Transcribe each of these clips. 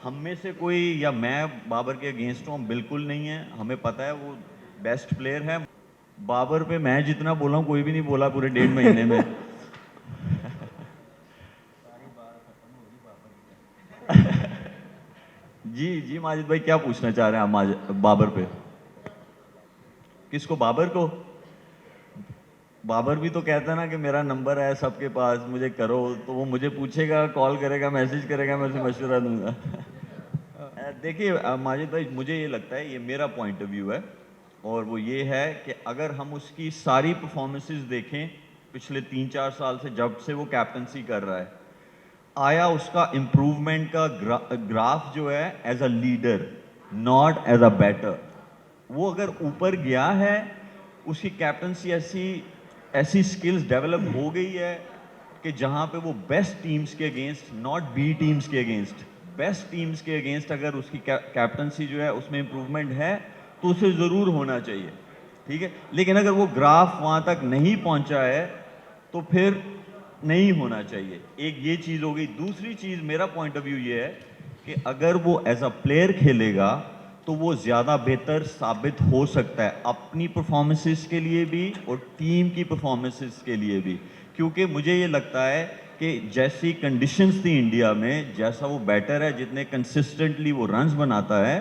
हम में से कोई या मैं बाबर के अगेंस्ट हूँ, बिल्कुल नहीं है। हमें पता है वो बेस्ट प्लेयर है। बाबर पे मैं जितना बोला हूँ कोई भी नहीं बोला पूरे 1.5 महीने में। जी जी माजिद भाई, क्या पूछना चाह रहे हैं आप बाबर पे? किसको? बाबर को? बाबर भी तो कहता है ना कि मेरा नंबर है सबके पास, मुझे करो। तो वो मुझे पूछेगा, कॉल करेगा, मैसेज करेगा, मैं उसे मशवरा दूंगा। देखिए माजिद भाई, मुझे ये लगता है, ये मेरा पॉइंट ऑफ व्यू है, और वो ये है कि अगर हम उसकी सारी परफॉर्मेंसेस देखें पिछले 3-4 साल से, जब से वो कैप्टनसी कर रहा है, आया उसका इम्प्रूवमेंट का ग्राफ जो है as a leader, not as a batter. वो अगर ऊपर गया है, उसकी कैप्टनसी ऐसी ऐसी स्किल्स डेवलप हो गई है कि जहां पे वो बेस्ट टीम्स के अगेंस्ट, नॉट बी टीम्स के अगेंस्ट, बेस्ट टीम्स के अगेंस्ट अगर उसकी कैप्टनसी जो है उसमें इंप्रूवमेंट है, तो उसे ज़रूर होना चाहिए। ठीक है, लेकिन अगर वो ग्राफ वहां तक नहीं पहुंचा है तो फिर नहीं होना चाहिए। एक ये चीज़ हो गई। दूसरी चीज़, मेरा पॉइंट ऑफ व्यू ये है कि अगर वो एज अ प्लेयर खेलेगा तो वो ज़्यादा बेहतर साबित हो सकता है, अपनी परफॉर्मेंसेस के लिए भी और टीम की परफॉर्मेंसेस के लिए भी। क्योंकि मुझे ये लगता है कि जैसी कंडीशंस थी इंडिया में, जैसा वो बैटर है, जितने कंसिस्टेंटली वो रन्स बनाता है,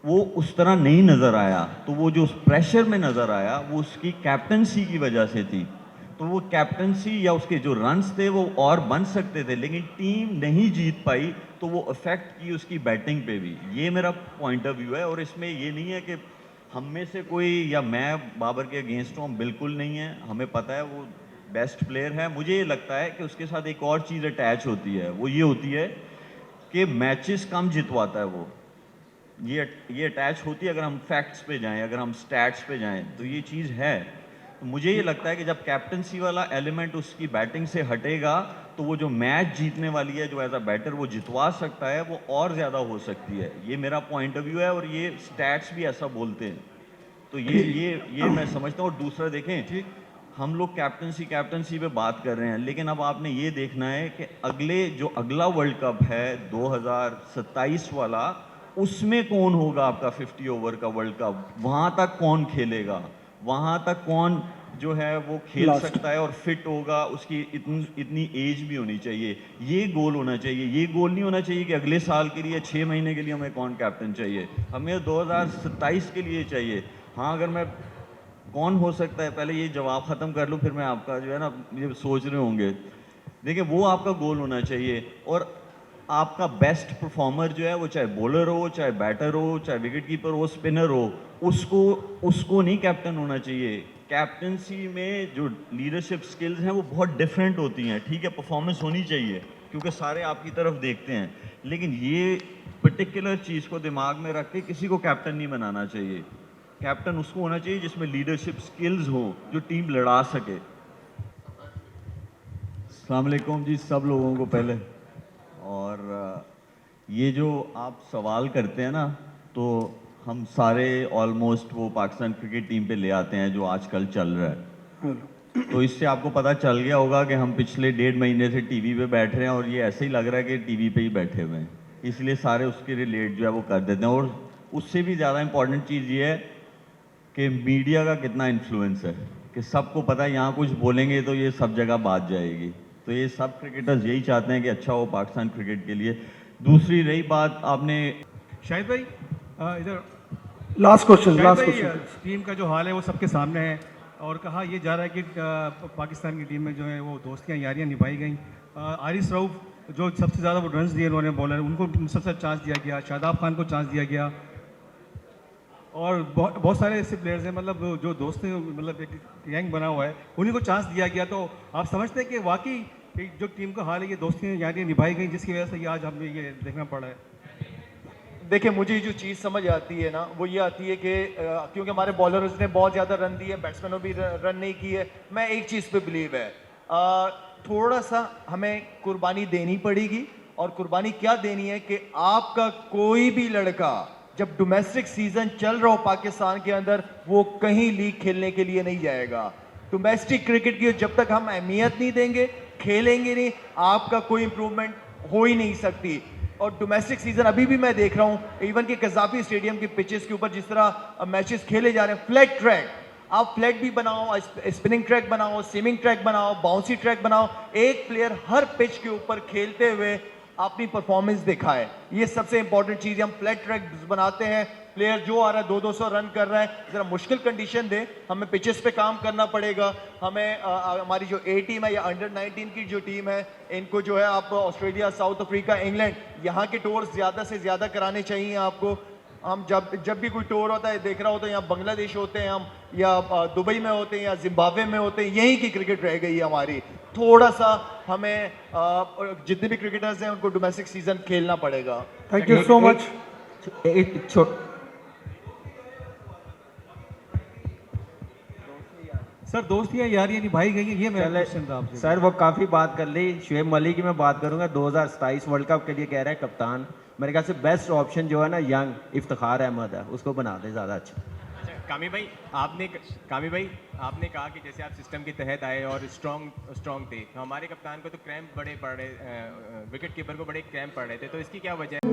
वो उस तरह नहीं नज़र आया। तो वो जो उस प्रेशर में नज़र आया, वो उसकी कैप्टनसी की वजह से थी। तो वो कैप्टनसी या उसके जो रन्स थे वो और बन सकते थे, लेकिन टीम नहीं जीत पाई, तो वो अफेक्ट की उसकी बैटिंग पे भी। ये मेरा पॉइंट ऑफ व्यू है, और इसमें ये नहीं है कि हम में से कोई या मैं बाबर के अगेंस्ट हूँ, बिल्कुल नहीं है। हमें पता है वो बेस्ट प्लेयर है। मुझे ये लगता है कि उसके साथ एक और चीज़ अटैच होती है, वो ये होती है कि मैचेस कम जितवाता है वो। ये अटैच होती है। अगर हम फैक्ट्स पे जाएं, अगर हम स्टैट्स पे जाएं, तो ये चीज़ है। तो मुझे ये लगता है कि जब कैप्टनसी वाला एलिमेंट उसकी बैटिंग से हटेगा, तो वो जो मैच जीतने वाली है, जो एज अ बैटर वो जितवा सकता है, वो और ज़्यादा हो सकती है। ये मेरा पॉइंट ऑफ व्यू है, और ये स्टैट्स भी ऐसा बोलते हैं। तो ये मैं समझता हूँ। और दूसरा देखें, हम लोग कैप्टनसी कैप्टनसी पे बात कर रहे हैं, लेकिन अब आपने ये देखना है कि अगला वर्ल्ड कप है 2027 वाला, उसमें कौन होगा आपका 50 ओवर का वर्ल्ड कप? वहां तक कौन खेलेगा? वहां तक कौन जो है वो खेल सकता है और फिट होगा? उसकी इतनी इतनी एज भी होनी चाहिए। ये गोल होना चाहिए। ये गोल नहीं होना चाहिए कि अगले साल के लिए 6 महीने के लिए हमें कौन कैप्टन चाहिए। हमें 2027 के लिए चाहिए। हाँ, अगर मैं कौन हो सकता है, पहले ये जवाब ख़त्म कर लूँ, फिर मैं आपका जो है ना, ये सोच रहे होंगे। देखिए, वो आपका गोल होना चाहिए। और आपका बेस्ट परफॉर्मर जो है, वो चाहे बॉलर हो, चाहे बैटर हो, चाहे विकेट कीपर हो, स्पिनर हो, उसको उसको नहीं कैप्टन होना चाहिए। कैप्टनसी में जो लीडरशिप स्किल्स हैं वो बहुत डिफरेंट होती हैं। ठीक है, परफॉर्मेंस होनी चाहिए क्योंकि सारे आपकी तरफ देखते हैं, लेकिन ये पर्टिकुलर चीज़ को दिमाग में रख के किसी को कैप्टन नहीं बनाना चाहिए। कैप्टन उसको होना चाहिए जिसमें लीडरशिप स्किल्स हो, जो टीम लड़ा सके। अस्सलाम वालेकुम जी सब लोगों को पहले। और ये जो आप सवाल करते हैं ना, तो हम सारे ऑलमोस्ट वो पाकिस्तान क्रिकेट टीम पे ले आते हैं जो आजकल चल रहा है। तो इससे आपको पता चल गया होगा कि हम पिछले 1.5 महीने से टीवी पे बैठ रहे हैं, और ये ऐसे ही लग रहा है कि टीवी पे ही बैठे हुए हैं। इसलिए सारे उसके रिलेट जो है वो कर देते हैं। और उससे भी ज़्यादा इंपॉर्टेंट चीज़ ये है कि मीडिया का कितना इन्फ्लुएंस है, कि सबको पता है यहाँ कुछ बोलेंगे तो ये सब जगह बात जाएगी। तो ये सब क्रिकेटर्स यही चाहते हैं कि अच्छा हो पाकिस्तान क्रिकेट के लिए। दूसरी रही बात, आपने शाहिद भाई इधर लास्ट क्वेश्चन शाहिद लास्ट भाई, क्वेश्चन टीम का जो हाल है वो सबके सामने है, और कहा ये जा रहा है कि पाकिस्तान की टीम में जो है वो दोस्तियां यारियां निभाई गई। आरिस रऊफ जो सबसे ज़्यादा वो रन्स दिए उन्होंने बॉलर, उनको सबसे चांस दिया गया। शादाब खान को चांस दिया गया, और बहुत सारे ऐसे प्लेयर्स हैं, मतलब जो दोस्त हैं, मतलब एक गैंग बना हुआ है, उन्हीं को चांस दिया गया। तो आप समझते हैं कि वाकई जो टीम का हाल है, ये दोस्तियां यारियां निभाई गई, जिसकी वजह से ये आज हमें ये देखना पड़ा है? देखिए, मुझे जो चीज़ समझ आती है ना, वो ये आती है कि क्योंकि हमारे बॉलर्स ने बहुत ज़्यादा रन दिए, बैट्समैनों भी रन नहीं किए। मैं एक चीज़ पे बिलीव है, थोड़ा सा हमें कुर्बानी देनी पड़ेगी। और कुर्बानी क्या देनी है कि आपका कोई भी लड़का जब डोमेस्टिक सीजन चल रहा हो पाकिस्तान के अंदर, वो कहीं लीग खेलने के लिए नहीं जाएगा। डोमेस्टिक क्रिकेट की जब तक हम अहमियत नहीं देंगे, खेलेंगे नहीं, आपका कोई इंप्रूवमेंट हो ही नहीं सकती। और डोमेस्टिक सीजन अभी भी मैं देख रहा हूँ, इवन कि कजाफी स्टेडियम की पिचेस के ऊपर जिस तरह मैचेस खेले जा रहे हैं, फ्लैट ट्रैक, आप फ्लैट भी बनाओ, स्पिनिंग ट्रैक बनाओ, सीमिंग ट्रैक बनाओ, बाउंसी ट्रैक बनाओ, एक प्लेयर हर पिच के ऊपर खेलते हुए अपनी परफॉर्मेंस दिखाए। ये सबसे इंपॉर्टेंट चीज़ है। हम फ्लैट ट्रैक बनाते हैं, प्लेयर जो आ रहा है 200 रन कर रहा है, जरा मुश्किल कंडीशन दे, हमें पिचेस पे काम करना पड़ेगा। हमें हमारी जो ए टीम है या अंडर 19 की जो टीम है, इनको जो है आप ऑस्ट्रेलिया, साउथ अफ्रीका, इंग्लैंड, यहाँ के टूर ज़्यादा से ज़्यादा कराने चाहिए आपको। हम जब भी कोई टूर होता है, देख रहा होता है, यहाँ बांग्लादेश होते हैं हम, या दुबई में होते हैं, या जिम्बाब्वे में होते हैं, यहीं की क्रिकेट रह गई है हमारी। थोड़ा सा हमें जितने भी क्रिकेटर्स हैं उनको डोमेस्टिक सीजन खेलना पड़ेगा। Thank you so much. Sir दोस्तियां यारियां निभाई गई हैं, ये मेरा चले क्वेश्चन था आपसे। सर वो काफ़ी बात कर ली। शुएब मलिक की मैं बात करूंगा, 2027 वर्ल्ड कप के लिए कह रहे हैं कप्तान। मेरे ख्याल से बेस्ट ऑप्शन जो है ना, यंग इफ्तिखार अहमद है, उसको बना दे ज़्यादा अच्छा। अच्छा कामी भाई आपने कहा कि जैसे आप सिस्टम के तहत आए और स्ट्रॉन्ग थे, तो हमारे कप्तान को तो क्रैम्प बड़े पड़ रहे, विकेट कीपर को बड़े क्रैम्प पड़ रहे थे, तो इसकी क्या वजह है?